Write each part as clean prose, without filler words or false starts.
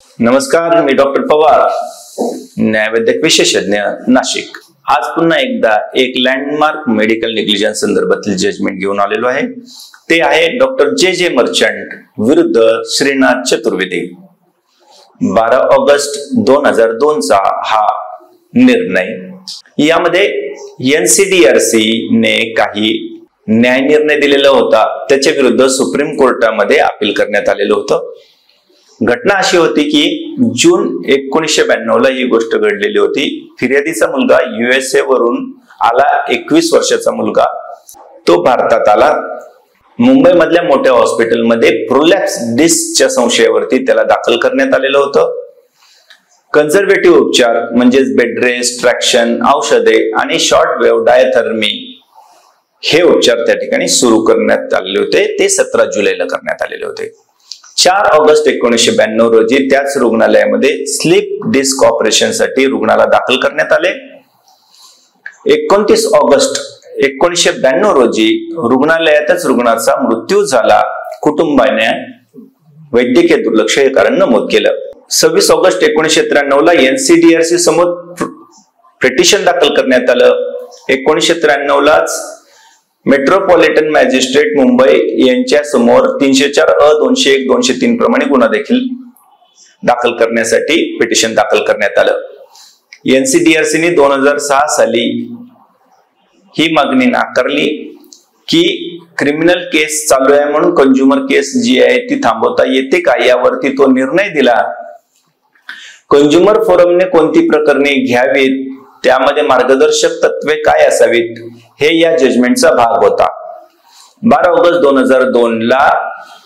नमस्कार, मी डॉक्टर पवार, न्यायवैद्यक विशेषज्ञ, नाशिक। आज पुन्हा एकदा एक लँडमार्क मेडिकल नेग्लिजन्स संदर्भातील जजमेंट घेऊन आलेलो आहे। ते आहे डॉक्टर जे मर्चंट विरुद्ध श्रीनाथ चतुर्वेदी। 12 ऑगस्ट 2002 चा हा निर्णय। यामध्ये NCDRC ने काही न्याय निर्णय दिलेला होता, त्याच्या विरुद्ध सुप्रीम कोर्टामध्ये अपील करण्यात आलेलं होतं। घटना अशी होती की जून 1992 ला ही गोष्ट घडलेली होती। फिर्यादीचा मुलगा USA वरून आला, 21 वर्षाचा मुलगा। तो भारतात आला। मुंबई मधल्या मोठ्या हॉस्पिटलमध्ये प्रोलॅप्स डिस्कच्या संशयावरती त्याला दाखल करण्यात आलेलं होतं। कन्झर्वेटिव्ह उपचार म्हणजे बेड रेस्ट, ट्रॅक्शन, औषधे आणि शॉर्ट वेव्ह डायथर्मी हे उपचार त्या ठिकाणी सुरू करण्यात आलेले होते। ते 17 जुलैला करण्यात आलेले होते। 4 ऑगस्ट 1992 रोजी त्याच रुग्णालयामध्ये स्लीप डिस्क ऑपरेशन साठी रुग्णाला दाखल करण्यात आले। 29 ऑगस्ट 1992 रोजी रुग्णालयातच रुग्णाचा मृत्यू झाला। कुटुंबाने वैद्यकीय दुर्लक्ष हे कारण नमूद केलं। 26 ऑगस्ट 1993 ला NCDRC समोर पिटिशन दाखल करण्यात आलं। 1993 लाच मेट्रोपॉलिटन मॅजिस्ट्रेट मुंबई यांच्या समोर 304 201 203 प्रमाणे गुन्हा देखील दाखल करण्यासाठी पिटिशन दाखल करण्यात आलं। NCDRC ने 2006 साली ही मागणी नाकारली की क्रिमिनल केस चालू आहे म्हणून कंझ्युमर केस जी आहे ती थांबवता येते का, यावरती तो निर्णय दिला। कंझ्युमर फोरमने कोणती प्रकरणे घ्यावीत, त्यामध्ये मार्गदर्शक तत्वे काय असावीत, हे या जजमेंटचा भाग होता। 12 ऑगस्ट 2002 ला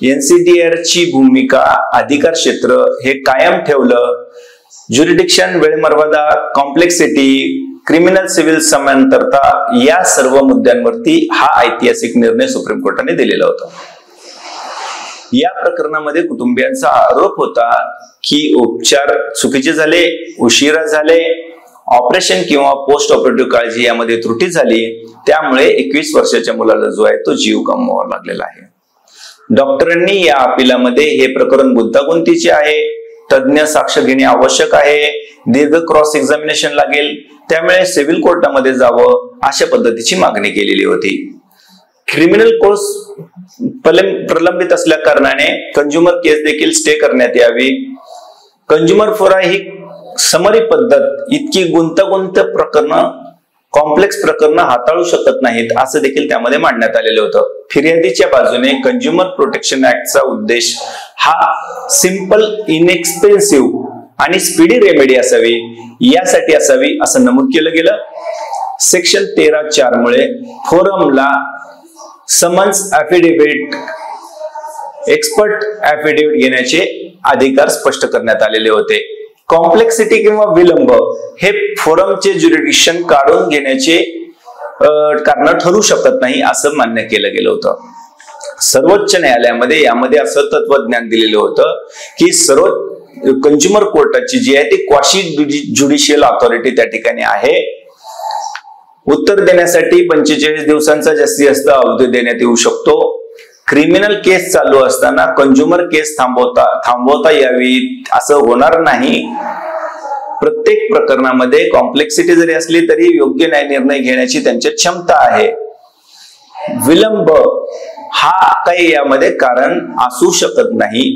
NCDRC ची भूमिका, अधिकार क्षेत्र हे कायम ठेवलं। ज्युरिडिक्शन, वेळमर्यादा, कॉम्प्लेक्सिटी, क्रिमिनल सिव्हिल समांतरता या सर्व मुद्द्यांवरती हा ऐतिहासिक निर्णय सुप्रीम कोर्टाने दिलेला होता। या प्रकरणामध्ये कुटुंबियांचा आरोप होता की उपचार चुकीचे झाले, उशिरा झाले, ऑपरेशन किंवा पोस्ट ऑपरेटिव्ह काळजी यामध्ये त्रुटी झाली, त्यामुळे 21 वर्षाच्या मुलाला जो आहे तो जीव गमवावा लागलेला आहे। डॉक्टरांनी या अपिलामध्ये हे प्रकरण गुंतागुंतीचे आहे, तज्ञ साक्ष घेणे आवश्यक आहे, दीर्घ क्रॉस एक्झामिनेशन लागेल, त्यामुळे सिव्हिल कोर्टामध्ये जावं अशा पद्धतीची मागणी केलेली होती। क्रिमिनल कोर्स प्रलंबित असल्या कारणाने कंझ्युमर केस देखील स्टे करण्यात यावी। कंझ्युमर फोरा ही समरी पद्धत इतकी गुंतागुंत प्रकरण, कॉम्प्लेक्स प्रकरण हाताळू शकत नाहीत असं देखील त्यामध्ये मांडण्यात आलेलं होतं। फिर्यादीच्या बाजूने कंझ्युमर प्रोटेक्शन ऍक्टचा उद्देश हा सिंपल, इनएक्सपेन्सिव्ह आणि स्पीडी रेमेडी असावी, यासाठी असावी असं नमूद केलं गेलं। सेक्शन 13(4) मुळे फोरमला समन्स, ऍफिडेव्हिट, एक्सपर्ट ऍफिडेव्हिट घेण्याचे अधिकार स्पष्ट करण्यात आलेले होते। कॉम्प्लेक्सिटी किंवा विलंब हे फोरमचे ज्युरिडिक्शन काढून घेण्याचे कारण ठरू शकत नाही असं मान्य केलं गेलं होतं। सर्वोच्च न्यायालयामध्ये यामध्ये असं तत्वज्ञान दिलेलं होतं की सर्व कंझ्युमर कोर्टाची जी आहे ती क्वाशी ज्युडिशियल अथॉरिटी त्या ठिकाणी आहे। उत्तर देण्यासाठी 45 दिवसांचा जास्तीत जास्त अवधी देण्यात येऊ शकतो। क्रिमिनल केस चालू असताना कंझ्युमर केस थांबवता यावी असं होणार नाही। प्रत्येक प्रकरणामध्ये कॉम्प्लेक्सिटी जरी असली तरी योग्य न्याय निर्णय घेण्याची त्यांची क्षमता आहे। विलंब हा काही यामध्ये कारण असू शकत नाही,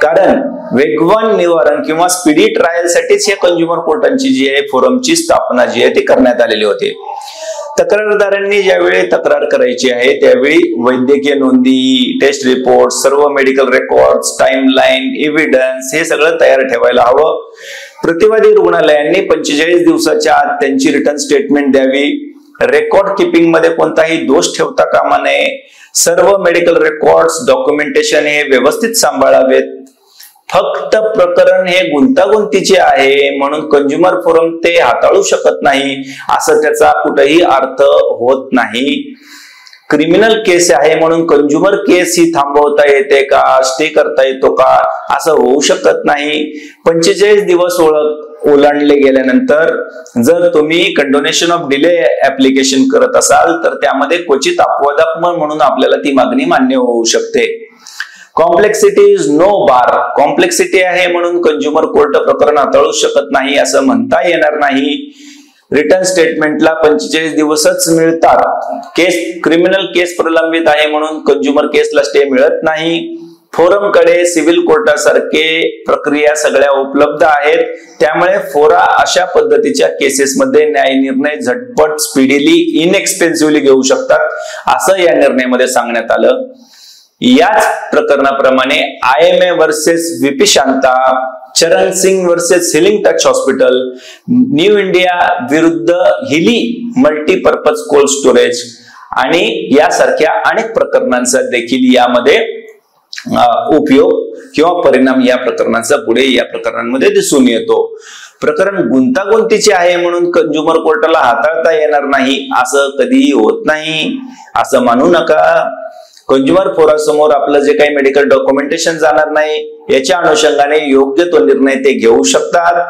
कारण वेगवान निवारण किंवा स्पीडी ट्रायल साठीच या कंझ्युमर कोर्टांची जी आहे फोरमची स्थापना जी आहे ती करण्यात आलेली होती। तक्रारदारांनी ज्यावेळी तक्रार करायची आहे त्यावेळी वैद्यकीय नोंदी, टेस्ट रिपोर्ट, सर्व मेडिकल रेकॉर्ड्स, टाइमलाईन, एव्हिडन्स हे सगळं तयार ठेवायला हवं। प्रतिवादी रुग्णालयांनी 45 दिवसाच्या आत त्यांची रिटर्न स्टेटमेंट द्यावी। रेकॉर्ड किपिंग मध्ये कोणताही दोष ठेवता कामा नये। सर्व मेडिकल रेकॉर्ड्स, डॉक्युमेंटेशन हे व्यवस्थित सांभाळावेत। फक्त प्रकरण हे गुंतागुंतीचे आहे म्हणून कंझ्युमर फोरम ते हाताळू शकत नाही असं त्याचा कुठेही अर्थ होत नाही। क्रिमिनल केस आहे म्हणून कंझ्युमर केस ही थांबवता येते का, स्टे करता येतो का, असं होऊ शकत नाही। 45 दिवस ओलांडले गेल्यानंतर जर तुम्ही कंडोनेशन ऑफ डिले ऍप्लिकेशन करत असाल तर त्यामध्ये क्वचित अपवादात्मक म्हणून आपल्याला ती मागणी मान्य होऊ शकते। Complexity is no bar, complexity आहे म्हणून कंझ्युमर कोर्ट प्रकरण हाताळू शकत नाही असं म्हणता येणार नाही. रिटर्न स्टेटमेंटला 45 दिवसच मिळतात. क्रिमिनल केस प्रलंबित आहे म्हणून कंझ्युमर केसला स्टे मिळत नाही. फोरम कडे सिव्हिल कोर्टासारखे प्रक्रिया सगळ्या उपलब्ध आहेत, त्यामुळे फोरा अशा पद्धतीच्या केसेसमध्ये न्याय निर्णय झटपट, स्पीडीली, इनएक्सपेन्सिव्हली घेऊ शकतात असं या निर्णयामध्ये सांगण्यात आलं. याच प्रकरणाप्रमाणे IMA versus VP Shantha, Charan Singh versus Healing Touch Hospital, New India विरुद्ध हिली मल्टीपर्पज कोल्ड स्टोरेज आणि यासारख्या अनेक प्रकरणांचा देखील यामध्ये उपयोग किंवा परिणाम या प्रकरणाचा पुढे या प्रकरणांमध्ये दिसून येतो. प्रकरण गुंतागुंतीचे आहे म्हणून कंझ्युमर कोर्टाला हाताळता येणार नाही असं कधीही होत नाही असं मानू नका. कंझ्युमर फोरासमोर आपलं जे काही मेडिकल डॉक्युमेंटेशन जाणार नाही, याच्या अनुषंगाने योग्य तो निर्णय ते घेऊ शकतात.